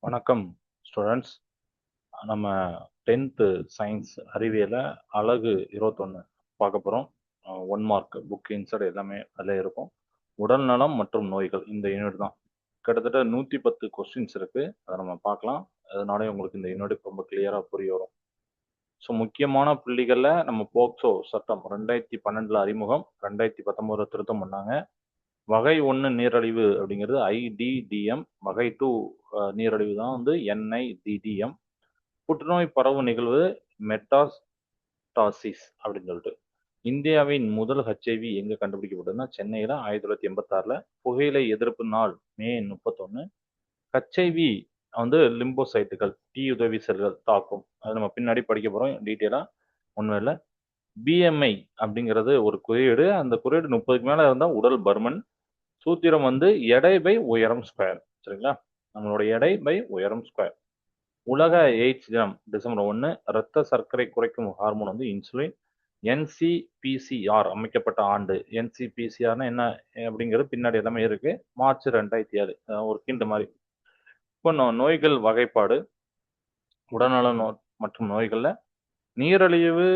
வணக்கம் ஸ்டூடெண்ட்ஸ். நம்ம 10th science அறிவியல அழகு 21 பார்க்க போகிறோம். 1 மார்க் புக் இன்சர்ட் எல்லாமே அதில் இருக்கும். உடல் நலம் மற்றும் நோய்கள் இந்த யூனிட் தான். கிட்டத்தட்ட 110 கொஸ்டின்ஸ் இருக்கு. அதை நம்ம பார்க்கலாம். அதனாலே உங்களுக்கு இந்த யூனிட் ரொம்ப கிளியராக புரிய வரும். ஸோ முக்கியமான புள்ளிகளில் நம்ம போக்சோ சட்டம் 2012 அறிமுகம், 2019 திருத்தம் பண்ணாங்க. வகை 1 நீரழிவு அப்படிங்கிறது ஐடிடிஎம், வகை 2 நீரழிவு தான் வந்து என்ஐடிடிஎம். புற்றுநோய் பரவும் நிகழ்வு மெட்டாஸ்டாசிஸ் அப்படின்னு சொல்லிட்டு. இந்தியாவின் முதல் ஹெச்ஐவி எங்க கண்டுபிடிக்கப்பட்டதுன்னா சென்னையில 1986. புகையிலை எதிர்ப்பு நாள் மே 31. ஹெச்ஐவி வந்து லிம்போசைட்டுகள் டி உதவி செல்கள் தாக்கும். அது நம்ம பின்னாடி படிக்க போறோம் டீட்டெயிலா. ஒன்றும் இல்லை. பிஎம்ஐ அப்படிங்கிறது ஒரு குறியீடு. அந்த குறியீடு 30க்கு மேல இருந்தால் உடல் பருமன். சூத்திரம் வந்து எடை பை உயரம் ஸ்கொயர். சரிங்களா? நம்மளோட எடை பை உயரம் ஸ்கொயர். உலக எய்ட்ஸ் தினம் டிசம்பர் 1. இரத்த சர்க்கரை குறைக்கும் ஹார்மோன் வந்து இன்சுலின். என்சிபிசிஆர் அமைக்கப்பட்ட ஆண்டு. என்சிபிசிஆர்னா என்ன அப்படிங்கிறது பின்னாடி எல்லாமே இருக்கு. மார்ச் 2007. ஒரு கிண்டு மாதிரி. இப்போ நோய்கள் வகைப்பாடு. உடல்நல மற்றும் நோய்கள்ல நீரிழிவு,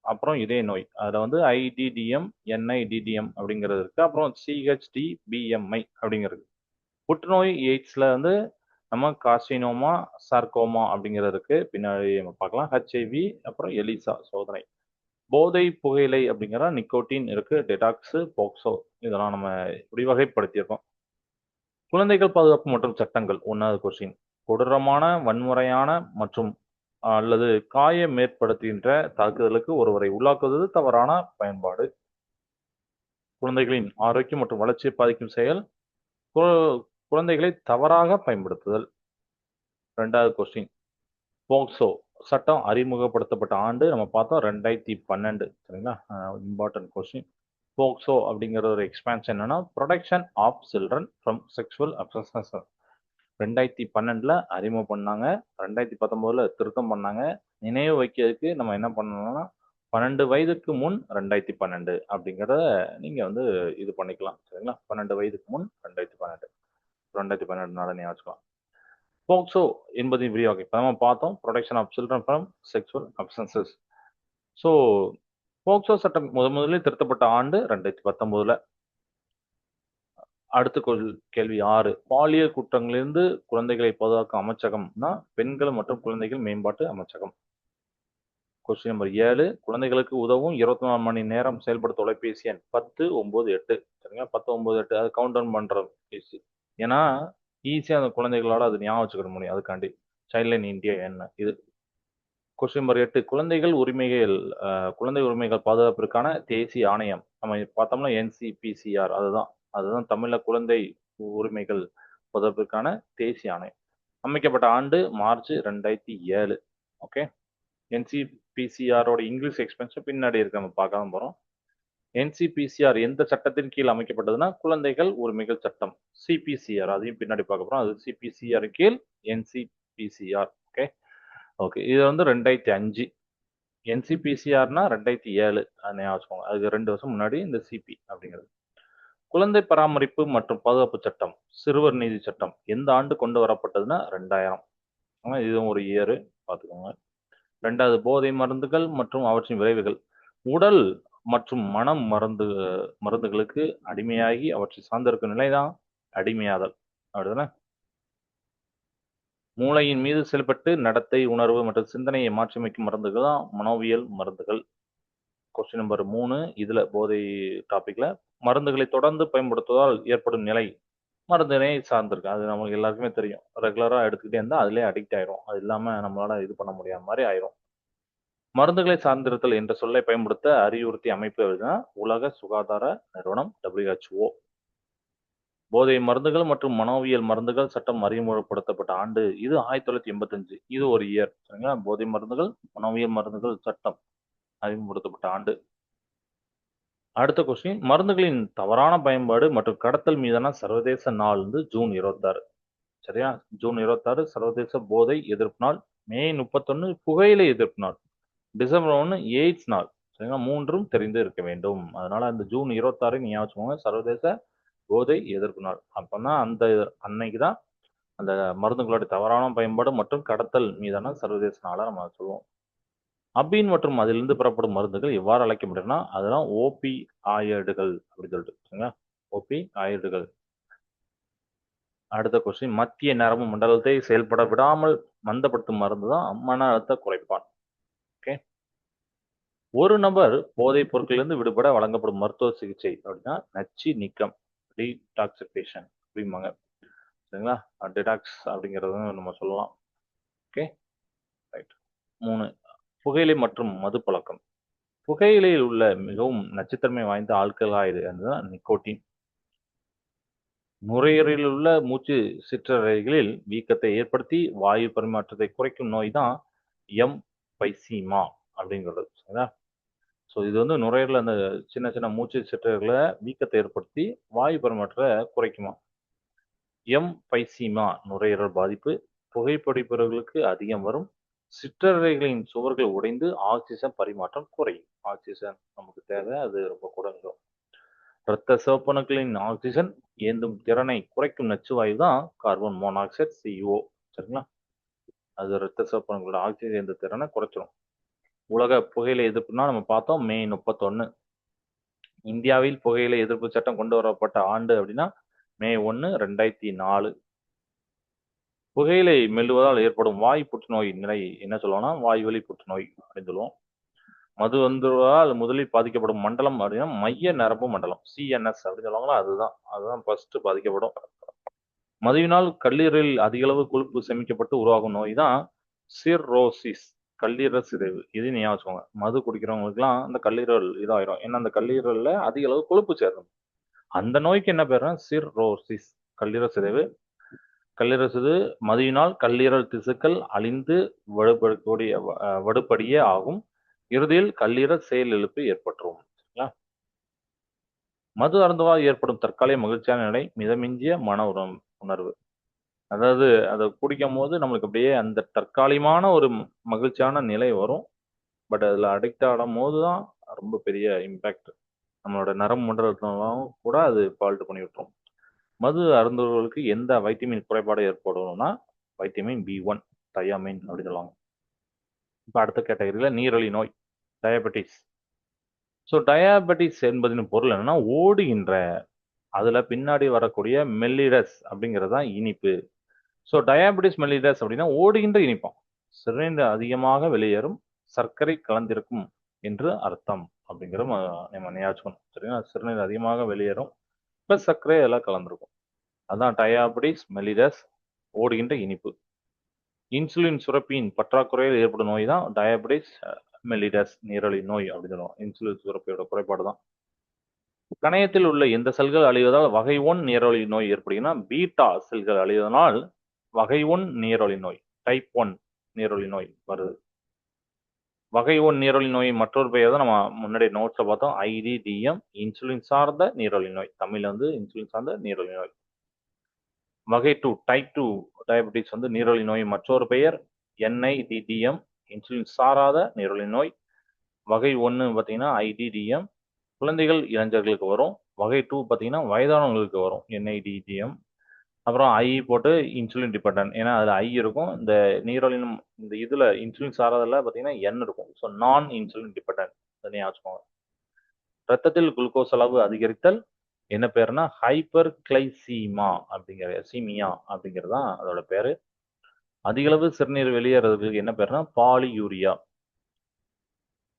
அப்புறம் இதய நோய், அதில் வந்து ஐடிடிஎம் என்ஐடிடிஎம் அப்படிங்கிறது இருக்கு. அப்புறம் சிஹெச்டி பிஎம்ஐ அப்படிங்கிறது. புற்றுநோய் எய்ட்ஸ்ல வந்து நம்ம கார்சினோமா, சார்கோமா அப்படிங்கிறது இருக்கு. பின்னாடி நம்ம பார்க்கலாம். ஹெச்ஐவி, அப்புறம் எலிசா சோதனை. போதை புகையிலை அப்படிங்கிற நிக்கோட்டின் இருக்கு, டெடாக்ஸ், போக்சோ, இதெல்லாம் நம்ம இப்படி வகைப்படுத்தியிருக்கோம். குழந்தைகள் பாதுகாப்பு மற்றும் சட்டங்கள் 1வது கொஸ்டின். கொடூரமான, வன்முறையான மற்றும் அல்லது காயம் ஏற்படுத்துகின்ற தாக்குதலுக்கு ஒருவரை உள்ளாக்குவது தவறான பயன்பாடு. குழந்தைகளின் ஆரோக்கியம் மற்றும் வளர்ச்சியை பாதிக்கும் செயல். குழந்தைகளை தவறாக பயன்படுத்துதல். 2வது கொஸ்டின். போக்சோ சட்டம் அறிமுகப்படுத்தப்பட்ட ஆண்டு நம்ம பார்த்தோம் 2012. சரிங்களா? Important question. போக்சோ அப்படிங்கிற ஒரு எக்ஸ்பான்ஷன் என்னன்னா protection of children from sexual offences. 2012 அறிமுகம் பண்ணாங்க. 2019 திருத்தம் பண்ணாங்க. நினைவு வைக்கிறதுக்கு நம்ம என்ன பண்ணணும்னா 12 வயதுக்கு முன் 2012 அப்படிங்கிறத நீங்க வந்து இது பண்ணிக்கலாம். சரிங்களா? 12 வயதுக்கு முன் 2012. 2012 ஞாபகம் வச்சுக்கலாம். போக்சோ என்பதின் விரிவாக்கம் இப்போ நம்ம பார்த்தோம். Protection of children from sexual offences. So POCSO சட்டம் முதலில் திருத்தப்பட்ட ஆண்டு 2019. அடுத்த கேள்வி 6. பாலியல் குற்றங்களிலிருந்து குழந்தைகளை பாதுகாக்கும் அமைச்சகம்னா பெண்கள் மற்றும் குழந்தைகள் மேம்பாட்டு அமைச்சகம். Question number 7. குழந்தைகளுக்கு உதவும் 24 மணி நேரம் செயல்படும் தொலைபேசி எண் 1098. சரிங்களா? 1098 அது கவுண்ட் டவுன் பண்றோம் ஈஸி. ஏன்னா ஈஸியாக அந்த குழந்தைகளால் அது ஞாபகம் வச்சுக்கிட முடியும். அதுக்காண்டி சைல்ட்லைன் இந்தியா என்ன இது. Question number 8. குழந்தை உரிமைகள் பாதுகாப்பிற்கான தேசிய ஆணையம் நம்ம பார்த்தோம்னா என்சிபிசிஆர். அதுதான் தமிழ்ல குழந்தை உரிமைகள் பாதுகாப்பிற்கான தேசிய ஆணையம். அமைக்கப்பட்ட ஆண்டு மார்ச் 2007. ஓகே. என்சிபிசிஆரோட இங்கிலீஷ் எக்ஸ்பென்ஷன் பின்னாடி இருக்கு, நம்ம பார்க்காம போறோம். என்சிபிசிஆர் எந்த சட்டத்தின் கீழ் அமைக்கப்பட்டதுன்னா குழந்தைகள் உரிமைகள் சட்டம். சிபிசிஆர் அதையும் பின்னாடி பார்க்க போறோம். அது சிபிசிஆர் கீழ் என்சிபிசிஆர். Okay okay. இது வந்து 2005. என்சிபிசிஆர்னா 2007 ஞாபகம் வச்சுக்கோங்க. அதுக்கு 2 வருஷம் முன்னாடி இந்த சிபி அப்படிங்கிறது. குழந்தை பராமரிப்பு மற்றும் பாதுகாப்பு சட்டம், சிறுவர் நீதி சட்டம் எந்த ஆண்டு கொண்டு வரப்பட்டதுன்னா 2000. இதுவும் ஒரு இயரு பார்த்துக்கோங்க. 2வது போதை மருந்துகள் மற்றும் அவற்றின் விளைவுகள். உடல் மற்றும் மனம் மருந்துகளுக்கு அடிமையாகி அவற்றை சார்ந்திருக்கும் நிலைதான் அடிமையாதல். அப்படிதானே? மூளையின் மீது செயல்பட்டு நடத்தை, உணர்வு மற்றும் சிந்தனையை மாற்றியமைக்கும் மருந்துகள் தான் மனோவியல் மருந்துகள். Question number 3. இதுல போதை டாபிக்ல மருந்துகளை தொடர்ந்து பயன்படுத்துவதால் ஏற்படும் நிலை மருந்தினை சார்ந்திருக்கு. அது நமக்கு எல்லாருக்குமே தெரியும். ரெகுலரா எடுத்துக்கிட்டே இருந்தா அதுலயே அடிக்ட் ஆயிரும். அது இல்லாம நம்மளால இது பண்ண முடியாத மாதிரி ஆயிரும். மருந்துகளை சார்ந்திருத்தல் என்ற சொல்லை பயன்படுத்த அறிவுறுத்திய அமைப்பு எதுனா உலக சுகாதார நிறுவனம் WHO. போதை மருந்துகள் மற்றும் மனோவியல் மருந்துகள் சட்டம் அறிமுகப்படுத்தப்பட்ட ஆண்டு இது 1985. இது ஒரு இயர். சரிங்களா? போதை மருந்துகள், மனோவியல் மருந்துகள் சட்டம் அறிமுகப்படுத்தப்பட்ட ஆண்டு. அடுத்த கொஸ்டின். மருந்துகளின் தவறான பயன்பாடு மற்றும் கடத்தல் மீதான சர்வதேச நாள் வந்து ஜூன் 26. சரியா? ஜூன் 26 சர்வதேச போதை எதிர்ப்பு நாள். மே 31 புகையிலை எதிர்ப்பு நாள். டிசம்பர் 1 எய்ட்ஸ் நாள். சரிங்களா? 3ம் தெரிந்து இருக்க வேண்டும். அதனால அந்த ஜூன் 26 ஞாபகம் வச்சுக்கோங்க. சர்வதேச போதை எதிர்ப்பு நாள். அப்போனா அந்த அன்னைக்கு தான் அந்த மருந்துகளுடைய தவறான பயன்பாடு மற்றும் கடத்தல் மீதான சர்வதேச நாளா நம்ம சொல்லுவோம். அபீன் மற்றும் அதிலிருந்து பெறப்படும் மருந்துகள் எவ்வாறு அழைக்கப்படுதுன்னா, அதெல்லாம் ஓபி ஆய்டுகள் அப்படின்னு சொல்லிட்டு சரிங்களா. ஓபி ஆய்டுகள். அடுத்த கொஸ்டின், மத்திய நரம்பு மண்டலத்தை செயல்பட விடாமல் மந்தப்படுத்தும் மருந்து தான் மன அழுத்த குறைப்பான். ஓகே. ஒரு நபர் போதைப் பொருட்களிலிருந்து விடுபட வழங்கப்படும் மருத்துவ சிகிச்சை அப்படின்னா நச்சு நீக்கம், டீடாக்சிஃபிகேஷன் அப்படிம்பாங்க சரிங்களா. டிடாக்ஸ் அப்படிங்கிறது நம்ம சொல்லலாம். Okay right. 3, புகையிலை மற்றும் மது பழக்கம். புகையிலையில் உள்ள மிகவும் நச்சுத்தன்மை வாய்ந்த ஆல்கலாய்டு அதுதான் நிக்கோட்டின். நுரையீரலில் உள்ள மூச்சு சிற்றறைகளில் வீக்கத்தை ஏற்படுத்தி வாயு பரிமாற்றத்தை குறைக்கும் நோய் தான் எம்பைசீமா அப்படிங்கிறது சரிங்களா. ஸோ இது வந்து நுரையீரல் அந்த சின்ன சின்ன மூச்சு சிற்றறைகளை வீக்கத்தை ஏற்படுத்தி வாயு பரிமாற்றத்தை குறைக்குமா. எம்பைசீமா நுரையீரல் பாதிப்பு புகைப்பிடிப்பவர்களுக்கு அதிகம் வரும். சிற்றறைகளின் சுவர்கள் உடைந்து ஆக்சிஜன் பரிமாற்றம் குறையும். ஆக்சிஜன் நமக்கு தேவை, அது ரொம்ப குறைஞ்சிடும். இரத்த சிவப்பணுக்களின் ஆக்சிஜன் ஏந்தும் திறனை குறைக்கும் நச்சுவாயு தான் கார்பன் மோனாக்சைடு CO சரிங்களா. அது இரத்த சிவப்பணுக்களோட ஆக்சிஜன் ஏந்த திறனை குறைச்சிடும். உலக புகையிலை எதிர்ப்புனா நம்ம பார்த்தோம் மே 31. இந்தியாவில் புகையிலை எதிர்ப்பு சட்டம் கொண்டு வரப்பட்ட ஆண்டு அப்படின்னா மே 1, 2004. புகையிலை மெல்லுவதால் ஏற்படும் வாய் புற்றுநோய் நிலை என்ன சொல்லுவோம்னா வாய்வழி புற்றுநோய் அப்படின்னு சொல்லுவோம். மது வந்துவதால் முதலில் பாதிக்கப்படும் மண்டலம் அப்படின்னா மைய நரம்பு மண்டலம் CNS அப்படின்னு சொல்லுவாங்களா, அதுதான் ஃபர்ஸ்ட் பாதிக்கப்படும். மதுவினால் கல்லீரலில் அதிக அளவு கொழுப்பு சேமிக்கப்பட்டு உருவாகும் நோய் தான் சிர்ரோசிஸ், கல்லீரல் சிதைவு. இது ஞாபகம் வச்சுக்கோங்க. மது குடிக்கிறவங்களுக்குலாம் அந்த கல்லீரல் இதாயிரும். ஏன்னா அந்த கல்லீரல்ல அதிக அளவு கொழுப்பு சேரும். அந்த நோய்க்கு என்ன பேருனா சிர்ரோசிஸ், கல்லீரல் சிதைவு. கல்லீரல் சிதைவு மதுவினால் கல்லீரல் திசுக்கள் அழிந்து வடுப்படியே ஆகும். இறுதியில் கல்லீரல் செயலிழப்பு ஏற்பட்டுரும். மது அருந்துவதால் ஏற்படும் தற்காலிக மகிழ்ச்சியான நிலை மிதமிஞ்சிய மன உணர்வு. அதாவது அதை குடிக்கும் போது நம்மளுக்கு அப்படியே அந்த தற்காலிகமான ஒரு மகிழ்ச்சியான நிலை வரும். பட் அதில் அடிக்ட் ஆடும் போது தான் ரொம்ப பெரிய இம்பேக்ட். நம்மளோட நரம்பு மண்டலத்திலும் கூட அது ஃபால்ட் பண்ணி விட்டுரும். மது அருந்துவர்களுக்கு எந்த வைட்டமின் குறைபாடு ஏற்படும்னா வைட்டமின் B1 தயாமின் அப்படின்னு சொல்லுவாங்க. இப்போ அடுத்த கேட்டகரியில் நீரிழிவு நோய் டயபெட்டிஸ். ஸோ டயாபெட்டிஸ் என்பதின் பொருள் என்னன்னா ஓடுகின்ற, அதில் பின்னாடி வரக்கூடிய மெல்லிடஸ் அப்படிங்கிறது தான் இனிப்பு. ஸோ டயாபெட்டிஸ் மெல்லிடஸ் அப்படின்னா ஓடுகின்ற இனிப்பம். சிறுநீர் அதிகமாக வெளியேறும், சர்க்கரை கலந்திருக்கும் என்று அர்த்தம் அப்படிங்கிற நம்ம ஞாபகம் சரிங்களா. சிறுநீர் அதிகமாக வெளியேறும் ப்ளஸ் சர்க்கரை எல்லாம் கலந்துருக்கும். அதான் டயாபெட்டிஸ் மெல்லிடஸ், ஓடுகின்ற இனிப்பு. இன்சுலின் சுரப்பியின் பற்றாக்குறையில் ஏற்படும் நோய் தான் டயாபெட்டிஸ் மெல்லிடஸ், நீரிழிவு நோய் அப்படின்னு சொல்லுவோம். இன்சுலின் சுரப்பியோட குறைபாடு தான். கணையத்தில் உள்ள எந்த செல்கள் அழிவதால் வகை 1 நீரிழிவு நோய் ஏற்படுகிறதுனா பீட்டா செல்கள் அழிவதனால் வகை 1 நீரிழிவு நோய், டைப் 1 நீரிழிவு நோய் வருது. வகை 1 நீரிழிவு நோய் மற்றொரு பெயர் தான் நம்ம முன்னாடி நோட்ஸ்ல பார்த்தோம் IDDM, இன்சுலின் சார்ந்த நீரிழிவு நோய். தமிழ்ல வந்து இன்சுலின் சார்ந்த நீரிழிவு நோய். வகை 2 டைப் 2 டயபெட்டிஸ் வந்து நீரிழிவு நோய் மற்றொரு பெயர் NIDDM, இன்சுலின் சாராத நீரிழிவு நோய். வகை 1 பார்த்தீங்கன்னா IDDM, குழந்தைகள் இளைஞர்களுக்கு வரும். வகை 2 பார்த்தீங்கன்னா வயதானவங்களுக்கு வரும் NIDDM. அப்புறம் ஐ போட்டு இன்சுலின் டிபெண்டன்ட், ஏன்னா அதில் ஐ இருக்கும். இந்த நீரிழிவு இந்த இதில் இன்சுலின் சாராதில் பார்த்தீங்கன்னா N இருக்கும். ஸோ நான் இன்சுலின் டிபெண்டன்ட் தனியாக வச்சுக்கோங்க. ரத்தத்தில் குளுக்கோஸ் அளவு அதிகரித்தல் என்ன பேருனா ஹைப்பர் கிளைசீமா சீமியா அப்படிங்கிறது தான் அதோட பேரு. அதிகளவு சிறுநீர் வெளியேறதுக்கு என்ன பேருனா பாலியூரியா.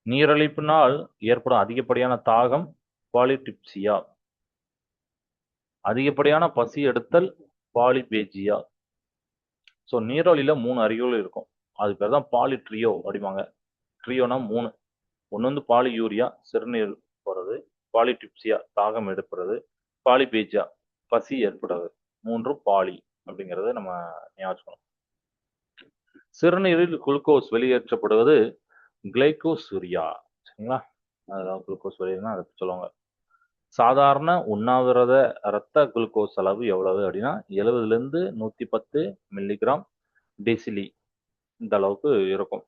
நீரிழிப்பினால் ஏற்படும் அதிகப்படியான தாகம் பாலிடிப்சியா. அதிகப்படியான பசி எடுத்தல் பாலிபேஜியா. ஸோ நீரிழில 3 அறிகுறிகள் இருக்கும். அது பேர் தான் பாலிட்ரியோ அப்படிம்பாங்க. ட்ரியோனா 3. ஒன்று வந்து பாலியூரியா சிறுநீர் போகிறது, பாலிடிப்சியா தாகம் எடுக்கிறது, பாலிபேஜியா பசி ஏற்படுறது. 3 பாலி அப்படிங்கிறத நம்ம ஞாபகம். சிறுநீரில் குளுக்கோஸ் வெளியேற்றப்படுவது கிளைகோசூரியா சரிங்களா. அதெல்லாம் குளுக்கோஸ் வெளியேறினா அதை சொல்லுவாங்க. சாதாரண உண்ணாவிரத இரத்த குளுக்கோஸ் அளவு எவ்வளவு அப்படின்னா 70லேருந்து 110 மில்லிகிராம் டெசிலி இந்த அளவுக்கு இருக்கும்.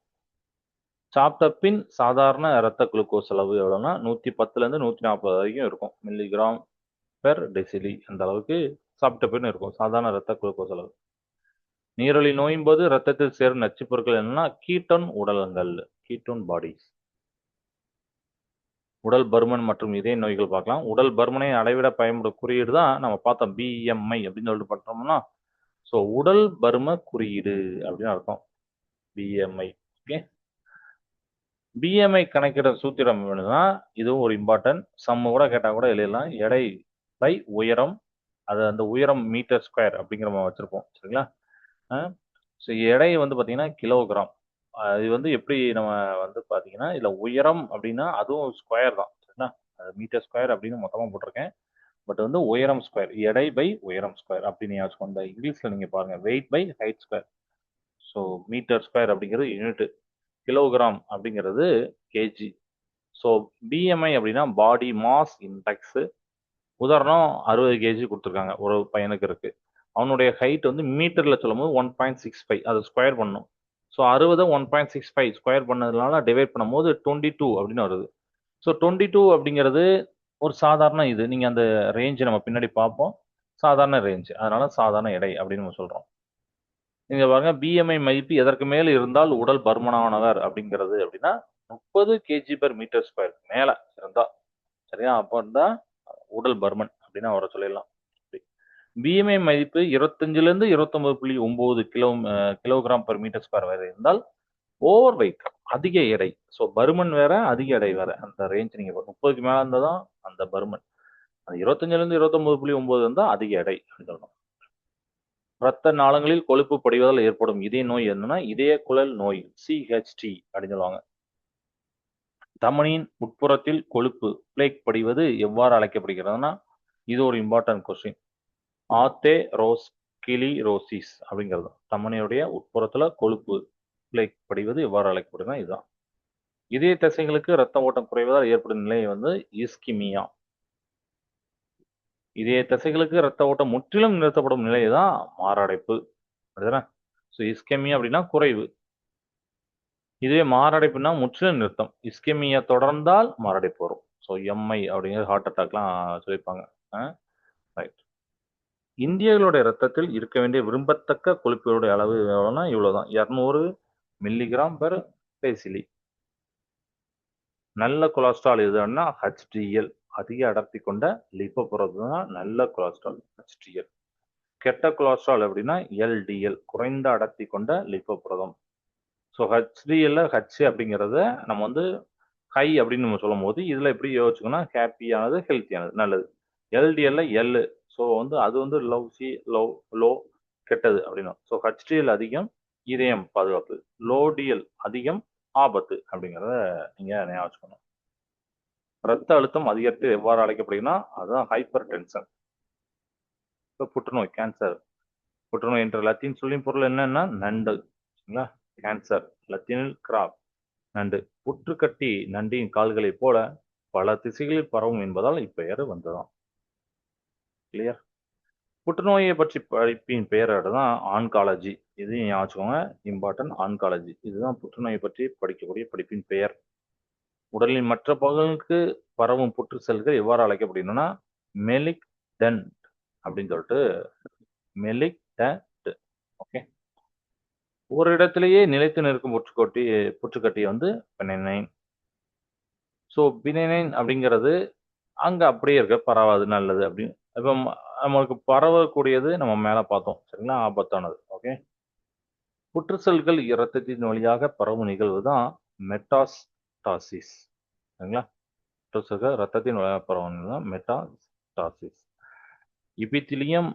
சாப்பிட்ட பின் சாதாரண இரத்த குளுக்கோஸ் அளவு எவ்வளோன்னா 110லேருந்து 140 வரைக்கும் இருக்கும் மில்லிகிராம் பெர் டெசிலி. அந்த அளவுக்கு சாப்பிட்ட பின் இருக்கும் சாதாரண இரத்த குளுக்கோஸ் அளவு. நீரிழிவு நோயின் போது ரத்தத்தில் சேரும் நச்சுப் பொருட்கள் என்னன்னா கீட்டோன் உடலங்கள், கீட்டோன் பாடிஸ். உடல் பருமன் மற்றும் இதய நோய்கள் பார்க்கலாம். உடல் பருமனை அளவிட பயன்படும் குறியீடு தான் நம்ம பார்த்தோம், பிஎம்ஐ அப்படின்னு சொல்லிட்டு பார்த்தோம்னா, ஸோ உடல் பரும குறியீடு அப்படின்னு அர்த்தம், பிஎம்ஐ. ஓகே, பிஎம்ஐ கணக்கிட சூத்திரம் வேணும்னா இதுவும் ஒரு இம்பார்ட்டன்ட். கூட கேட்டால் கூட எழுதலாம். எடை பை உயரம், அது அந்த உயரம் மீட்டர் ஸ்கொயர் அப்படிங்கிற மாதிரி வச்சுருப்போம், சரிங்களா? ஸோ எடை வந்து பார்த்தீங்கன்னா கிலோகிராம். அது வந்து எப்படி நம்ம வந்து பார்த்தீங்கன்னா, இதில் உயரம் அப்படின்னா அதுவும் ஸ்கொயர் தான், சரிங்களா? அது மீட்டர் ஸ்கொயர் அப்படின்னு மொத்தமாக போட்டிருக்கேன். பட் வந்து உயரம் ஸ்கொயர், எடை பை உயரம் ஸ்கொயர் அப்படின்னு ஞாபகம். இந்த இங்கிலீஷில் நீங்கள் பாருங்கள், weight by height square. So metre square அப்படிங்கிறது யூனிட், கிலோகிராம் அப்படிங்கிறது கேஜி. ஸோ பிஎம்ஐ அப்படின்னா பாடி மாஸ் இண்டெக்ஸு. உதாரணம் 60 கேஜி கொடுத்துருக்காங்க, ஒரு பையனுக்கு இருக்கு. அவனுடைய ஹைட் வந்து மீட்டரில் சொல்லும்போது 1.65, அதை ஸ்கொயர் பண்ணணும். ஸோ 60 1.65 ஸ்கொயர் பண்ணதுனால டிவைட் பண்ணும்போது 22 அப்படின்னு வருது. ஸோ 22 அப்படிங்கிறது ஒரு சாதாரண இது. நீங்கள் அந்த ரேஞ்சு நம்ம பின்னாடி பார்ப்போம், சாதாரண ரேஞ்ச், அதனால சாதாரண எடை அப்படின்னு நம்ம சொல்கிறோம். நீங்க பாருங்க, பிஎம்ஐ மதிப்பு எதற்கு மேல் இருந்தால் உடல் பருமனானவர் அப்படிங்கிறது அப்படின்னா 30 கேஜி பெர் மீட்டர் ஸ்கொயர் மேல இருந்தா, சரியா? அப்போ இருந்தா உடல் பருமன் அப்படின்னு அவரை சொல்லிடலாம். பிஎம்ஐ மதிப்பு 25லேருந்து 29.9 கிலோகிராம் பெர் மீட்டர் ஸ்கொயர் வரை இருந்தால் ஓவர் வெயிட், அதிக எடை. ஸோ பருமன் வேற, அதிக எடை வேற. அந்த ரேஞ்ச் நீங்க 30க்கு மேல இருந்தால் தான் அந்த பருமன். அது 25லேருந்து 29.9 இருந்தால் அதிக எடை அப்படின்னு சொல்லணும். இரத்த நாளங்களில் கொழுப்பு படிவதால் ஏற்படும் இதய நோய் என்னன்னா இதய குழல் நோய், சிஹெச்டி அப்படின்னு சொல்லுவாங்க. தமனியின் உட்புறத்தில் கொழுப்பு பிளேக் படிவது எவ்வாறு அழைக்கப்படுகிறதுனா, இது ஒரு இம்பார்ட்டன்ட் கொஸ்டின். ஆத்தெரோஸ்கிலிரோசிஸ் அப்படிங்கிறது. தமனியுடைய உட்புறத்துல கொழுப்பு பிளேக் படிவது எவ்வாறு அழைக்கப்படுதுன்னா இதுதான். இதய தசைகளுக்கு இரத்த ஓட்டம் குறைவதால் ஏற்படும் நிலை வந்து இஸ்கிமியா. இதய தசைகளுக்கு இரத்த ஓட்டம் முற்றிலும் நிறுத்தப்படும் நிலை தான் மாரடைப்பு. ஸோ இஸ்கெமியா அப்படின்னா குறைவு, இதுவே மாரடைப்புனா முற்றிலும் நிறுத்தம். இஸ்கெமியா தொடர்ந்தால் மாரடைப்பு வரும். ஸோ எம்ஐ அப்படிங்கிறது ஹார்ட் அட்டாக்லாம் சொல்லியிருப்பாங்க. ரைட். இந்தியர்களுடைய ரத்தத்தில் இருக்க வேண்டிய விரும்பத்தக்க கொழுப்புகளுடைய அளவு எவ்வளோனா இவ்வளோதான், 200 மில்லிகிராம் பெர் டெசிலி. நல்ல கொலஸ்ட்ரால் எதுன்னா HDL, அதிக அடர்த்தி கொண்ட லிப்போபுரதம் தான் நல்ல கொலஸ்ட்ரால், HDL. கெட்ட கொலஸ்ட்ரால் அப்படின்னா LDL, குறைந்த அடர்த்தி கொண்ட லிப்போபுரதம். ஸோ HDL ஹச் அப்படிங்கிறத நம்ம வந்து ஹை அப்படின்னு நம்ம சொல்லும் போது இதில் எப்படி யோசிச்சுக்கோன்னா ஹாப்பியானது, ஹெல்த்தியானது, நல்லது. எல்டிஎல்ல எல், ஸோ வந்து அது வந்து லோ கெட்டது அப்படின்னா. ஸோ HDL அதிகம், இதயம் பாதுகாப்பு. லோடிஎல் அதிகம், ஆபத்து அப்படிங்கிறத நீங்கள் ஞாபகம் வச்சுக்கணும். ரத்த அழுத்தம் அதிகரித்து எவ்வாறு அழைக்கப்படுதுன்னா அதுதான் ஹைப்பர் டென்ஷன். இப்போ புற்றுநோய், கேன்சர். புற்றுநோய் என்ற லத்தீன் சொல்லின் பொருள் என்னன்னா நண்டு, சரிங்களா? கேன்சர் லத்தீனில் கிராப், நண்டு. புற்றுக்கட்டி நண்டின் கால்களைப் போல பல திசைகளில் பரவும் என்பதால் இப்பெயர் வந்ததாம். கிளியர்? புற்றுநோயை பற்றி படிப்பின் பெயரோட தான் ஆன்காலஜி. இது ஞாபகம், இம்பார்ட்டன்ட். ஆன்காலஜி இதுதான் புற்றுநோயை பற்றி படிக்கக்கூடிய படிப்பின் பெயர். உடலின் மற்ற பகுதிகளுக்கு பரவும் புற்று செல்கள் எவ்வாறு அழைக்கப்படுகின்றன? மெலிக் டென்ட் அப்படின்னு சொல்லிட்டு, மெலிக் டென்ட். ஓகே, ஒரு இடத்திலேயே நிலைத்து நிற்கும் புற்றுக்கட்டி வந்து பெனினைன். ஸோ பினைனைன் அப்படிங்கிறது அங்கே அப்படியே இருக்க, பரவாது, நல்லது அப்படின்னு. இப்போ நம்மளுக்கு பரவக்கூடியது நம்ம மேலே பார்த்தோம், சரிங்களா? ஆபத்தானது. ஓகே, புற்று செல்கள் இரத்தத்தின் வழியாக பரவும் நிகழ்வு தான் மெட்டாஸ்டாசிஸ், சரிங்களா? புற்று செல்கள் ரத்தத்தின் வழியாக பரவும் தான் மெட்டாஸ்டாசிஸ். எபித்திலியம்,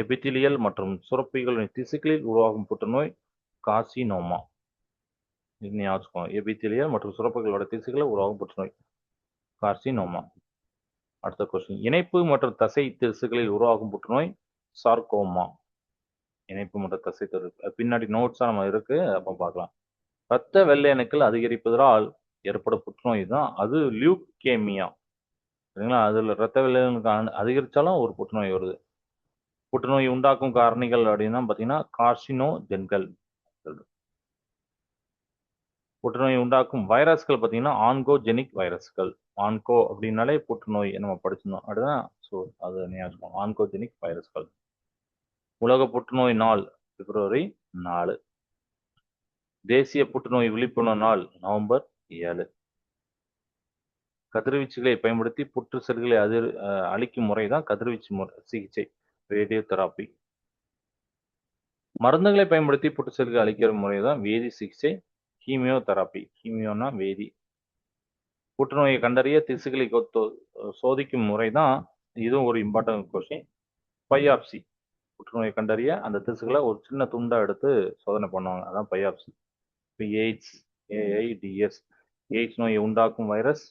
எபித்திலியல் மற்றும் சுரப்பிகளின் திசுக்களில் உருவாகும் புற்றுநோய் கார்சினோமா. இது ஞாபகம், எபித்திலியல் மற்றும் சுரப்புகளோட திசுக்களில் உருவாகும் புற்றுநோய் கார்சினோமா. அடுத்த கொஸ்டின், இணைப்பு மற்றும் தசை திசுக்களில் உருவாகும் புற்றுநோய் சார்கோமா. இணைப்பு மற்றும் தசை பின்னாடி நோட்ஸா நம்ம இருக்கு, அப்போ பார்க்கலாம். இரத்த வெள்ளை அணுக்கள் அதிகரிப்பதால் ஏற்படும் புற்றுநோய் தான் அது லியூகேமியா, சரிங்களா? அதில் இரத்த வெள்ளை அணுக்கள் அதிகரித்தாலும் ஒரு புற்றுநோய் வருது. புற்றுநோய் உண்டாக்கும் காரணிகள் அப்படின்னா பார்த்தீங்கன்னா கார்சினோஜென்கள். புற்றுநோய் உண்டாக்கும் வைரஸ்கள் பார்த்தீங்கன்னா ஆன்கோஜெனிக் வைரஸ்கள். ஆன்கோ அப்படின்னாலே புற்றுநோய் நம்ம படிச்சிருந்தோம், அப்படிதான். ஸோ அது ஞாபகம், ஆன்கோஜெனிக் வைரஸ்கள். உலக புற்றுநோய் நாள் பிப்ரவரி 4. தேசிய புற்றுநோய் விழிப்புணர்வு நாள் நவம்பர் 7. கதிர்வீச்சுகளை பயன்படுத்தி புற்று செல்களை அழிக்கும் முறை தான் கதிர்வீச்சு சிகிச்சை, ரேடியோ தெராப்பி. மருந்துகளை பயன்படுத்தி புற்று செல்களை அழிக்கிற முறை தான் வேதி சிகிச்சை, கீமியோதெராப்பி. கீமியோனா வேதி. புற்றுநோயை கண்டறிய திசுகளை சோதிக்கும் முறை தான், இதுவும் ஒரு இம்பார்ட்டன்ட் கொஸ்டின், பயாப்சி. புற்றுநோயை கண்டறிய அந்த திசுகளை ஒரு சின்ன துண்டா எடுத்து சோதனை பண்ணுவாங்க, அதான் பயாப்சி. இப்போ எய்ட்ஸ், ஏஐடிஎஸ், எய்ட்ஸ் நோயை உண்டாக்கும் வைரஸ்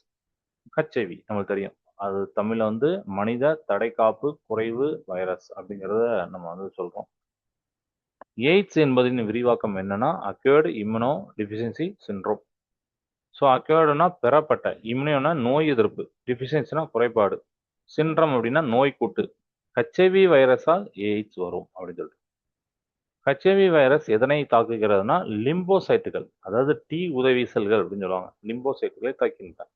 ஹெச்ஐவி நம்மளுக்கு தெரியும். அது தமிழ்ல வந்து மனித தடைக்காப்பு குறைவு வைரஸ் அப்படிங்கிறத நம்ம வந்து சொல்றோம். எய்ட்ஸ் என்பதின் விரிவாக்கம் என்னன்னா acquired immuno deficiency syndrome. So அக்யூர்டுனா பெறப்பட்ட, இம்யூனோனா நோய் எதிர்ப்பு, டிஃபிஷியன்சினா குறைபாடு, சிண்ட்ரம் அப்படின்னா நோய் கூட்டு. ஹெச்ஐவி வைரஸால் எய்ட்ஸ் வரும் அப்படின்னு சொல்லிட்டு. ஹெச்ஐவி வைரஸ் எதனை தாக்குகிறதுனா லிம்போசைட்டுகள், அதாவது டி உதவி செல்கள் அப்படின்னு சொல்லுவாங்க, லிம்போசைட்டுகளை தாக்கின்றன.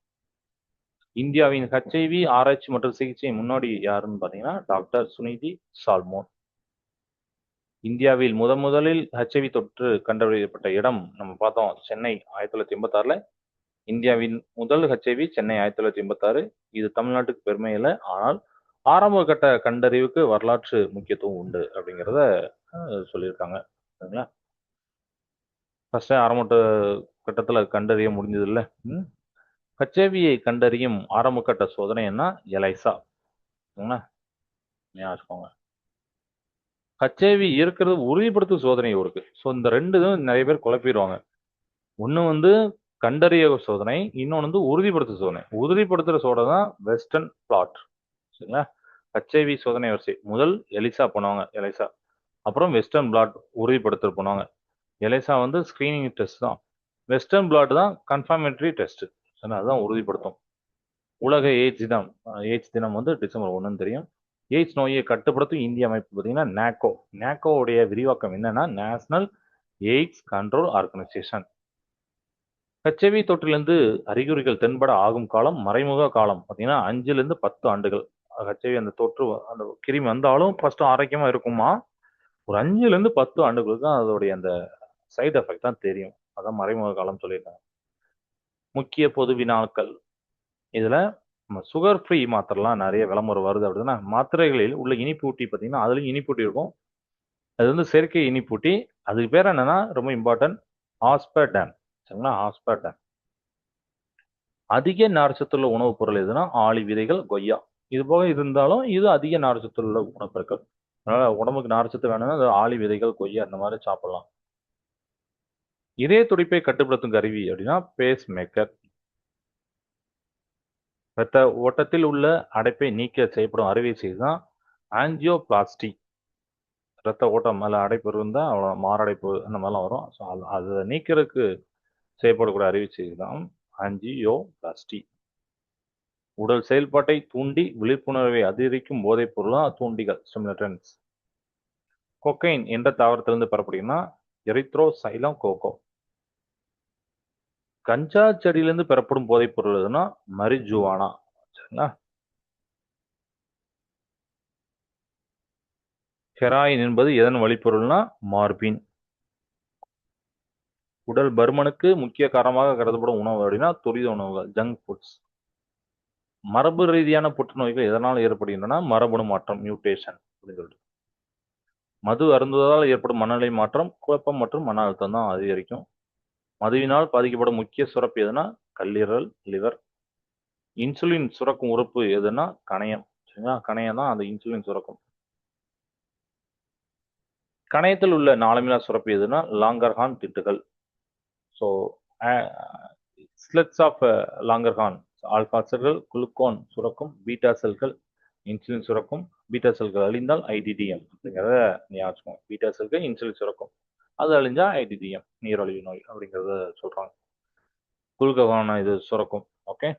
இந்தியாவின் ஹெச்ஐவி ஆராய்ச்சி மற்றும் சிகிச்சை முன்னோடி யாருன்னு பார்த்தீங்கன்னா டாக்டர் சுனிதி சால்மோன். இந்தியாவில் முதலில் ஹெச்ஐவி தொற்று கண்டறியப்பட்ட இடம் நம்ம பார்த்தோம், சென்னை 1986. இந்தியாவின் முதல் ஹெச்ஐவி சென்னை 1986. இது தமிழ்நாட்டுக்கு பெருமை இல்லை, ஆனால் ஆரம்ப கட்ட கண்டறிவுக்கு வரலாற்று முக்கியத்துவம் உண்டு அப்படிங்கிறத சொல்லியிருக்காங்க. சரிங்களா? ஃபர்ஸ்ட் ஆரம்ப கட்டத்தில் கண்டறிய முடிஞ்சது இல்லை. ஹெச்ஐவியை கண்டறியும் ஆரம்ப கட்ட சோதனை என்ன? எலைசா. ஞாபகம். ஹெச்ஐவி இருக்கிறது உறுதிப்படுத்தும் சோதனை இருக்கு. ஸோ இந்த ரெண்டு தான் நிறைய பேர் குழப்பிடுவாங்க. ஒன்று வந்து கண்டறிய சோதனை, இன்னொன்று வந்து உறுதிப்படுத்தும் சோதனை. உறுதிப்படுத்துகிற சோதனை தான் வெஸ்டர்ன் பிளாட். சரிங்களா? ஹெச்ஐவி சோதனை வரிசை முதல் எலிசா பண்ணுவாங்க, எலைசா. அப்புறம் வெஸ்டர்ன் பிளாட் உறுதிப்படுத்த பண்ணுவாங்க. எலைசா வந்து ஸ்கிரீனிங் டெஸ்ட் தான். வெஸ்டர்ன் பிளாட் தான் கன்ஃபர்மேட்டரி டெஸ்ட். அதுதான் உறுதிப்படுத்தும். உலக எய்ட்ஸ் தினம் வந்து டிசம்பர் 1 தெரியும். எய்ட்ஸ் நோயை கட்டுப்படுத்தும் இந்திய அமைப்பு பார்த்தீங்கன்னா நாக்கோ. நாக்கோவுடைய விரிவாக்கம் என்னன்னா national AIDS control organisation. HIV தொற்றிலிருந்து அறிகுறிகள் தென்பட ஆகும் காலம் மறைமுக காலம் பார்த்தீங்கன்னா 5 to 10 ஆண்டுகள். ஹெச்ஐவி அந்த தொற்று அந்த கிருமி வந்தாலும் ஃபர்ஸ்ட் ஆரோக்கியமா இருக்குமா, ஒரு 5 to 10 ஆண்டுகளுக்கு தான் அதோடைய அந்த சைடு எஃபெக்ட் தான் தெரியும். அதான் மறைமுக காலம் சொல்லியிருக்காங்க. முக்கிய பொது வினாக்கள். இதுல நம்ம சுகர் ஃப்ரீ மாத்திரைலாம் நிறைய விளம்பரம் வருது அப்படின்னா, மாத்திரைகளில் உள்ள இனிப்பூட்டி பார்த்தீங்கன்னா அதுலயும் இனிப்பூட்டி இருக்கும். அது வந்து செயற்கை இனிப்பூட்டி. அதுக்கு பேர் என்னன்னா ரொம்ப இம்பார்ட்டன்ட், ஆஸ்பர்டாம். சரிங்களா? ஆஸ்பர்டாம். அதிக நார்ச்சத்துள்ள உணவுப் பொருள் எதுனா ஆளி விதைகள், கொய்யா. இது போக இருந்தாலும் இது அதிக நார்ச்சத்துள்ள உணவுப் பொருட்கள். அதனால உடம்புக்கு நார்ச்சத்து வேணும்னா அது ஆளி விதைகள், கொய்யா இந்த மாதிரி சாப்பிடலாம். இதய துடிப்பை கட்டுப்படுத்தும் கருவி அப்படின்னா பேஸ் மேக்கர். இரத்த ஓட்டத்தில் உள்ள அடைப்பை நீக்க செய்யப்படும் அறுவை சிகிச்சை தான் ஆஞ்சியோபிளாஸ்டி. இரத்த ஓட்டம் மேலே அடைப்பு இருந்தால் அவ்வளோ மாரடைப்பு அந்த மாதிரிலாம் வரும். ஸோ அதை நீக்கிறதுக்கு செய்யப்படக்கூடிய அறுவை சிகிச்சை தான் ஆஞ்சியோபிளாஸ்டி. உடல் செயல்பாட்டை தூண்டி விழிப்புணர்வை அதிகரிக்கும் போதைப் பொருள் தூண்டிகள், ஸ்டிமுலேட்டன்ஸ். கொக்கைன் என்ற தாவரத்திலிருந்து பெறப்படுகிறதுனா எரித்ரோசைலம் கோகோ. கஞ்சா செடியிலிருந்து பெறப்படும் போதைப் பொருள் எதுனா மரிஜுவானா. சரிங்களா? ஹெராயின் என்பது எதன் வழிப்பொருள்னா மார்பின். உடல் பருமனுக்கு முக்கிய காரணமாக கருதப்படும் உணவு அப்படின்னா துரித உணவுகள், ஜங்க் ஃபுட்ஸ். மரபு ரீதியான புற்றுநோய்கள் எதனால் ஏற்படுகின்றன? மரபணு மாற்றம், மியூட்டேஷன் அப்படின்னு சொல்லிட்டு. மது அருந்துவதால் ஏற்படும் மனநிலை மாற்றம், குழப்பம் மற்றும் மன அழுத்தம் தான் அதிகரிக்கும். மதுவினால் பாதிக்கப்படும் முக்கிய சுரப்பு எதுனா கல்லீரல், லிவர். இன்சுலின் சுரக்கும் உறுப்பு எதுனா கணையம். சரிங்களா? கணையம் தான் அந்த இன்சுலின் சுரக்கும். கணையத்தில் உள்ள நாளமிலா சுரப்பு எதுனா லாங்கர்ஹான் திட்டுகள். So islets of Langerhans, alpha செல்கள் குளுக்கோன் சுரக்கும், பீட்டா செல்கள் இன்சுலின் சுரக்கும். பீட்டா செல்கள் அழிந்தால் ஐடிடிஎம் அப்படிங்கிறத ஞாபகம். பீட்டா செல்கள் இன்சுலின் சுரக்கும், அது அழிஞ்சா ஐடிடிஎம், நீரிழிவு நோய் அப்படிங்கிறத சொல்றாங்க. குளுக்கோன் இது சுரக்கும். ஓகே.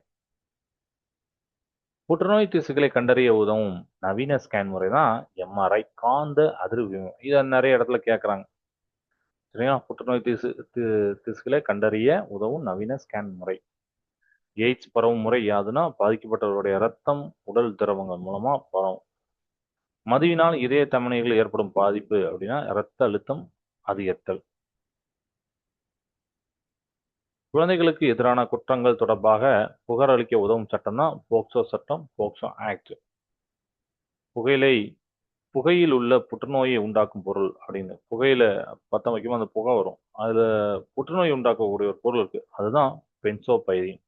புற்றுநோய் திசுக்களை கண்டறிய உதவும் நவீன ஸ்கேன் முறை தான் எம்ஆர்ஐ, காந்த அதிர்வு. இதை நிறைய இடத்துல கேட்குறாங்க. சரியா? புற்றுநோய் திசுக்களை கண்டறிய உதவும் நவீன ஸ்கேன் முறை. எய்ட்ஸ் பரவும் முறை யாதுன்னா பாதிக்கப்பட்டவருடைய ரத்தம், உடல் திரவங்கள் மூலமா பரவும். மதுவினால் இதய தமனிகளில் ஏற்படும் பாதிப்பு அப்படின்னா இரத்த அழுத்தம் அதிகரித்தல். குழந்தைகளுக்கு எதிரான குற்றங்கள் தொடர்பாக புகார் அளிக்க உதவும் சட்டம் தான் போக்சோ சட்டம், போக்சோ ஆக்ட். புகையில் உள்ள புற்றுநோயை உண்டாக்கும் பொருள் அப்படின்னு புகையில பற்ற வைக்கும்போது அந்த புகை வரும். அதுல புற்றுநோய் உண்டாக்கக்கூடிய ஒரு பொருள் இருக்கு. அதுதான் பென்சோபைரின்.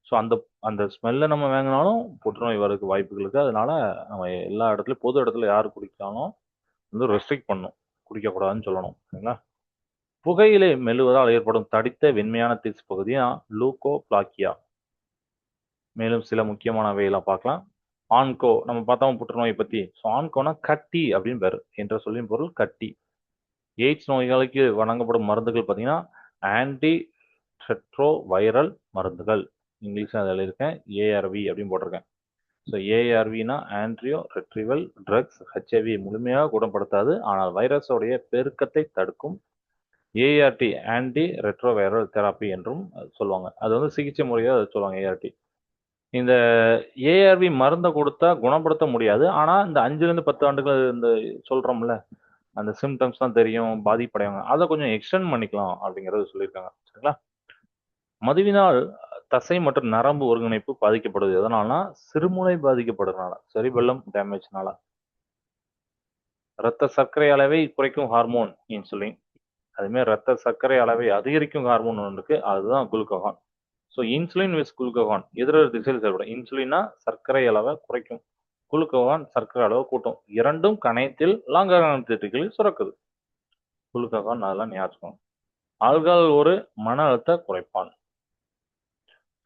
ஸோ அந்த அந்த ஸ்மெல்லை நம்ம வாங்கினாலும் புற்றுநோய் வரதுக்கு வாய்ப்புகள் இருக்கு. அதனால நம்ம எல்லா இடத்துலையும் பொது இடத்துல யார் குடித்தாலும் வந்து ரெஸ்ட்ரிக்ட் பண்ணணும், குடிக்கக்கூடாதுன்னு சொல்லணும். சரிங்களா? புகையிலை மெல்லுவதால் ஏற்படும் தடித்த வெண்மையான திசு பகுதியா லூகோபிளாக்கியா. மேலும் சில முக்கியமானவையெல்லாம் பார்க்கலாம். ஆன்கோ நம்ம பார்த்தோம் புற்றுநோய் பத்தி. ஸோ ஆன்கோனா கட்டி அப்படின்னு பேரு என்ற சொல்லின் பொருள் கட்டி. எய்ட்ஸ் நோய்களுக்கு வழங்கப்படும் மருந்துகள் பார்த்தீங்கன்னா ஆன்டி ரெட்ரோ வைரல் மருந்துகள். இங்கிலீஷில் அதில் இருக்கேன் ஏஆர்வி அப்படின்னு போட்டிருக்கேன். ஸோ ஏஆர்வினா ஆன்ட்ரியோ ரெட்ரிவல் ட்ரக்ஸ். ஹெச்ஐவி முழுமையாக குணப்படுத்தாது, ஆனால் வைரஸோடைய பெருக்கத்தை தடுக்கும். ஏஆர்டி ஆன்டி ரெட்ரோவைரல் தெராப்பி என்றும் சொல்லுவாங்க. அது வந்து சிகிச்சை முறையாக அதை சொல்லுவாங்க ஏஆர்டி. இந்த ஏஆர்வி மருந்தை கொடுத்தா குணப்படுத்த முடியாது. ஆனால் இந்த 5-10 ஆண்டுகள் இந்த சொல்கிறோம்ல அந்த சிம்டம்ஸ் தான் தெரியும், பாதிப்படைவாங்க. அதை கொஞ்சம் எக்ஸ்டெண்ட் பண்ணிக்கலாம் அப்படிங்கிறது சொல்லியிருக்காங்க. சரிங்களா? மதுவினால் தசை மற்றும் நரம்பு ஒருங்கிணைப்பு பாதிக்கப்படுது. எதனால்னா சிறுமூளை பாதிக்கப்படுறதுனால, செரிபெல்லம் டேமேஜ்னால. இரத்த சர்க்கரை அளவை குறைக்கும் ஹார்மோன் இன்சுலின். அதுமாதிரி இரத்த சர்க்கரை அளவை அதிகரிக்கும் ஹார்மோன் ஒன்று இருக்கு, அதுதான் குளுக்கோகான். ஸோ இன்சுலின் விஸ் குளுக்கோகான் எதிரெதிர் திசையில் செயல்படும். இன்சுலினா சர்க்கரை அளவை குறைக்கும், குளுக்கோகான் சர்க்கரை அளவை கூட்டும். இரண்டும் கணையத்தில் லாங்கர்ஹான் திட்டுகளில் சுரக்குது. குளுக்கோகான் அதெல்லாம் ஞாபகம். ஆல்கஹால் ஒரு மன அழுத்த குறைப்பான்.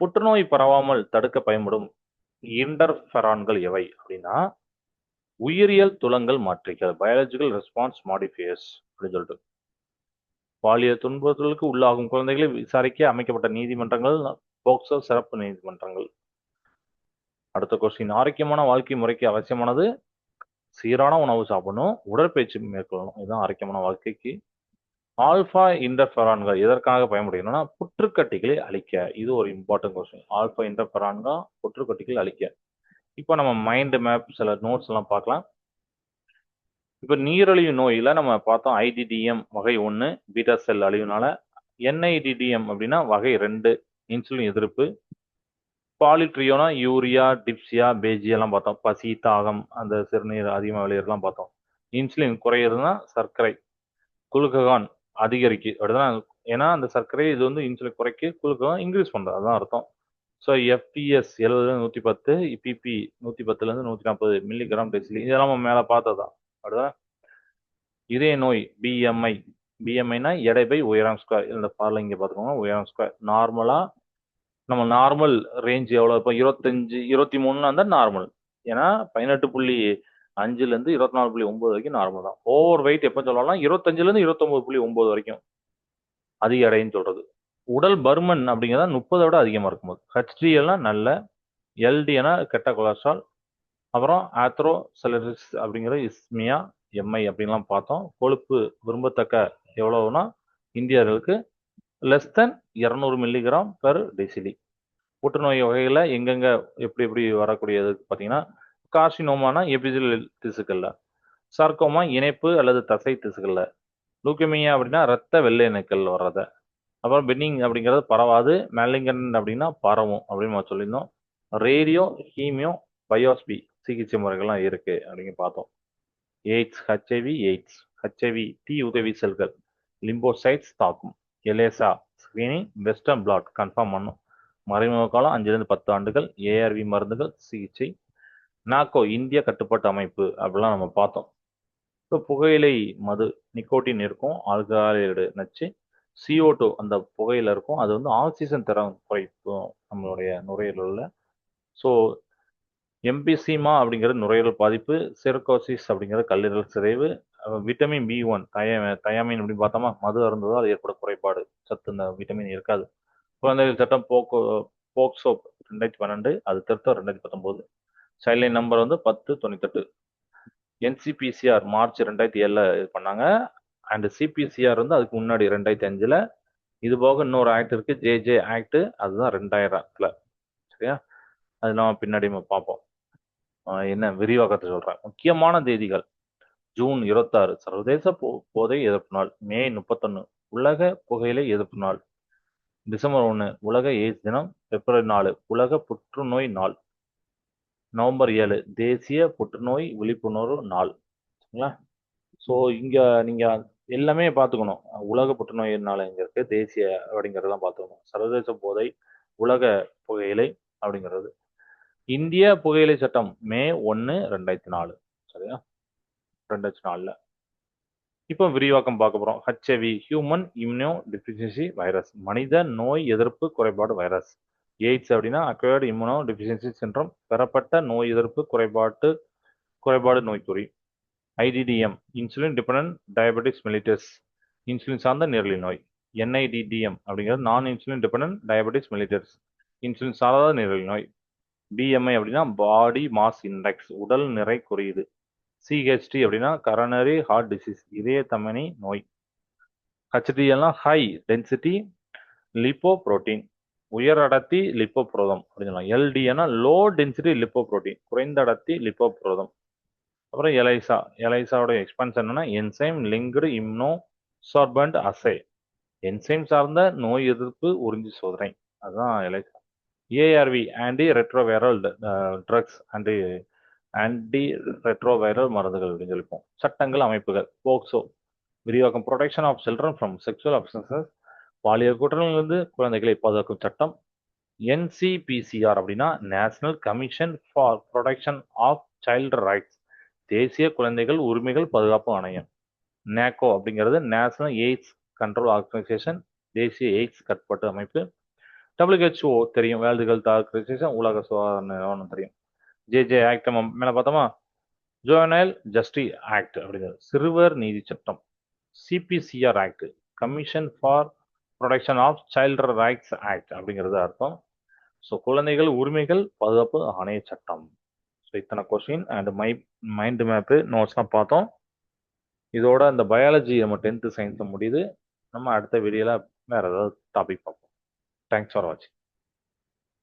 புற்றுநோய் பரவாமல் தடுக்க பயன்படும் இன்டர்ஃபெரான்கள் எவை அப்படின்னா உயிரியல் துலங்கல் மாற்றிகள், பயாலஜிக்கல் ரெஸ்பான்ஸ் மாடிஃபையர்ஸ் அப்படின்னு சொல்லிட்டு. பாலியல் துன்புறுத்தலுக்கு உள்ளாகும் குழந்தைகளை விசாரிக்க அமைக்கப்பட்ட நீதிமன்றங்கள் போக்சோ சிறப்பு நீதிமன்றங்கள். அடுத்த கொஸ்டின், ஆரோக்கியமான வாழ்க்கை முறைக்கு அவசியமானது சீரான உணவு சாப்பிடணும், உடற்பயிற்சி மேற்கொள்ளணும். இதுதான் ஆரோக்கியமான வாழ்க்கைக்கு. ஆல்பா இன்டர்ஃபெரான்கள் எதற்காக பயன்படுகிறதுனா புற்றுக்கட்டிகளை அழிக்க. இது ஒரு இம்பார்ட்டன்ட் கொஸ்டின். ஆல்பா இன்டர்ஃபெரான்கள் புற்றுக்கட்டிகளை அழிக்க. இப்போ நம்ம மைண்ட் மேப் சில நோட்ஸ் எல்லாம் பார்க்கலாம். இப்போ நீரிழிவு நோயில நம்ம பார்த்தோம் ஐடிடிஎம் வகை 1 பீட்டா செல் அழிவுனால. என்ஐடிடிஎம் அப்படின்னா வகை 2 இன்சுலின் எதிர்ப்பு. பாலிட்ரியோனா யூரியா, டிப்சியா, பேஜி எல்லாம் பார்த்தோம். பசி, தாகம், அந்த சிறுநீர் அதிகமாக வெளியேறலாம் பார்த்தோம். இன்சுலின் குறையிறதுனா சர்க்கரை. குளுக்கோகான் அதிகரிக்கு அப்படிதான். ஏன்னா அந்த சர்க்கரை இது வந்து இன்சுலின் குறைக்கு, குளுக்கோகான் இன்க்ரீஸ் பண்ணுறது, அதுதான் அர்த்தம். ஸோ எஃப்பிஎஸ் 70-110, பிபி 110-140 மில்லிகிராம் டெசிலி, இதெல்லாம் நம்ம மேலே பார்த்ததான் அப்படிதான். இதய நோய் பிஎம்ஐ. பிஎம்ஐனா எடை பை உயரம் ஸ்கொயர். இந்த பார்ல இங்கே பார்த்துக்கோங்க, உயரம் ஸ்கொயர். நார்மலாக நம்ம நார்மல் ரேஞ்ச் எவ்வளோ? இப்போ 23 இருந்தால் நார்மல். ஏன்னா 18.5 24.9 வரைக்கும் நார்மல் தான். ஓவர் வெயிட் எப்போ சொல்லலாம்? 25-29.9 வரைக்கும் அதிக எடைன்னு சொல்றது. உடல் பருமன் அப்படிங்கிறத 30 விட அதிகமாக இருக்கும்போது. ஹெச்டிஎல்னா நல்ல, எல்டினா கெட்ட கொலஸ்ட்ரால். அப்புறம் ஆத்ரோசெலரிஸ் அப்படிங்கிற இஸ்மியா, எம்ஐ அப்படின்லாம் பார்த்தோம். கொழுப்பு விரும்பத்தக்க எவ்வளவுனா இந்தியர்களுக்கு லெஸ் தென் 200 மில்லிகிராம் பெர் டெசிலி. புற்றுநோய் வகையில் எங்கெங்க எப்படி எப்படி வரக்கூடியது பார்த்தீங்கன்னா கார்சினோமானா எபிதிலியல் திசுக்கள்ல, சார்கோமா இணைப்பு அல்லது தசை திசுக்கள்ல, லூக்கமியா அப்படின்னா ரத்த வெள்ளை அணுக்கள் வர்றத, அப்புறம் பென்னிங் அப்படிங்கிறது பரவாது, மேலிங்கன் அப்படின்னா பரவும் அப்படின்னு நம்ம சொல்லியிருந்தோம். ரேடியோ ஹீமியோ பயோஸ்பி சிகிச்சை முறைகள்லாம் இருக்கு அப்படிங்க பார்த்தோம். எய்ட்ஸ், ஹெச்ஐவி டி உதவி செல்கள் லிம்போசைட்ஸ் தாக்கும். எலேசா ஸ்கிரீனிங் வெஸ்டர்ன் பிளாட் கன்ஃபார்ம் பண்ணும். மறைமுக காலம் 5-10 ஆண்டுகள். ஏஆர்வி மருந்துகள் சிகிச்சை. நாக்கோ இந்திய கட்டுப்பாட்டு அமைப்பு அப்படிலாம் நம்ம பார்த்தோம். இப்போ புகையிலை மது நிக்கோட்டின் இருக்கும், ஆல்கஹாலைடு நச்சு, CO2 அந்த புகையில இருக்கும். அது வந்து ஆக்சிஜன் தரம் குறைக்கும் நம்மளுடைய நுரையீரலில். ஸோ எம்பிசிமா அப்படிங்கிறது நுரையீரல் பாதிப்பு, செர்கோசிஸ் அப்படிங்கிறது கல்லீரல் சிதைவு, விட்டமின் B1 தயாமின் அப்படின்னு பார்த்தோமா, மது அருந்துவதால் ஏற்படும் குறைபாடு, சத்து இந்த விட்டமின் இருக்காது. குழந்தைகள் சட்டம் போக்சோ 2012, அது திருத்தம் 2019. சைல்ட்லைன் நம்பர் வந்து 1098. NCPCR மார்ச் 2007 இது பண்ணாங்க. அண்ட் சிபிசிஆர் வந்து அதுக்கு முன்னாடி 2005. இது போக இன்னொரு ஆக்ட் இருக்கு, JJ ஆக்ட், அதுதான் 2000. சரியா? அது நம்ம பின்னாடி பார்ப்போம். என்ன விரிவாக்கத்தை சொல்றேன். முக்கியமான தேதிகள்: ஜூன் 26 சர்வதேச போதை எதிர்ப்பு நாள். மே 31 உலக புகையிலை எதிர்ப்பு நாள். டிசம்பர் 1 உலக எய்ட்ஸ் தினம். பிப்ரவரி 4 உலக புற்றுநோய் நாள். நவம்பர் 7 தேசிய புற்றுநோய் விழிப்புணர்வு நாள். சரிங்களா? ஸோ இங்க நீங்க எல்லாமே பார்த்துக்கணும். உலக புற்றுநோய் நாள் எங்க இருக்கு, தேசிய அப்படிங்கிறதெல்லாம் பார்த்துக்கணும். சர்வதேச போதை, உலக புகையிலை அப்படிங்கிறது. இந்திய புகையிலை சட்டம் மே 1 2004. சரியா? 2004. இப்போ விரிவாக்கம் பார்க்க போறோம். HIV human immuno deficiency virus, மனித நோய் எதிர்ப்பு குறைபாடு வைரஸ். எய்ட்ஸ் அப்படின்னா அக்வயர்டு இம்யூனோ டெஃபிஷியன்சி சின்ட்ரம், பெறப்பட்ட நோய் எதிர்ப்பு குறைபாடு நோய்க்குறி. IDDM insulin dependent diabetes mellitus, insulin சார்ந்த நீரிழிவு நோய். என்ஐடிடிஎம் அப்படிங்கிறது non insulin dependent diabetes mellitus, insulin சாராத நீரிழிவு நோய். பிஎம்ஐ அப்படின்னா பாடி மாஸ் இண்டெக்ஸ், உடல் நிறை குறியீடு. சிஹெச்டி அப்படின்னா கரோனரி ஹார்ட் டிசீஸ், இதய தமனி நோய். ஹெச்டிஎல்னா ஹை டென்சிட்டி லிப்போப்ரோட்டீன், உயர் அடர்த்தி லிப்போப்ரோதம் அப்படின்னு சொல்லலாம். எல்டிஎன்னா லோ டென்சிட்டி லிப்போப்ரோட்டீன், குறைந்த அடர்த்தி லிப்போப்ரோதம். அப்புறம் எலைசாவோட எக்ஸ்பான்ஷன் என்னன்னா enzyme linked immuno sorbent assay, enzyme சார்ந்த நோய் எதிர்ப்பு உறிஞ்சி சோதனை. அதுதான் ELISA. ARV antiretroviral drugs, antiretroviral மருந்துகள் அப்படின்னு சொல்லிப்போம். சட்டங்கள், அமைப்புகள். போக்சோ விரிவாக்கம் protection of children from sexual offences, பாலியல் குற்றங்களிலிருந்து குழந்தைகளை பாதுகாக்கும் சட்டம். என்சிபிசிஆர் அப்படின்னா national commission for protection of child rights, தேசிய குழந்தைகள் உரிமைகள் பாதுகாப்பு ஆணையம். நேக்கோ அப்படிங்கிறது நேஷனல் எய்ட்ஸ் கண்ட்ரோல் ஆர்கனைசேஷன், தேசிய எய்ட்ஸ் கட்டுப்பாட்டு அமைப்பு. WHO தெரியும், வேர்ல்டு ஹெல்த் ஆர்கனைசேஷன், உலக சுகாதார நிறுவனம் தெரியும். ஜேஜே ஆக்ட் மேல பார்த்தோமா, ஜுவனைல் ஜஸ்டிஸ் ஆக்ட் அப்படிங்கிறது சிறுவர் நீதி சட்டம். CPCR act commission for protection of child rights act அப்படிங்கிறது அர்த்தம். ஸோ குழந்தைகள் உரிமைகள் பாதுகாப்பு ஆணைய சட்டம். ஸோ இத்தனை கொஸ்டின் அண்ட் மைண்ட் மேப்பு நோட்ஸ்லாம் பார்த்தோம். இதோட அந்த பயாலஜி நம்ம 10th சயின்ஸ் முடியுது. நம்ம அடுத்த வீடியோவில் வேற ஏதாவது டாபிக் பார்ப்போம். தேங்க்ஸ் ஃபார் வாட்சிங்.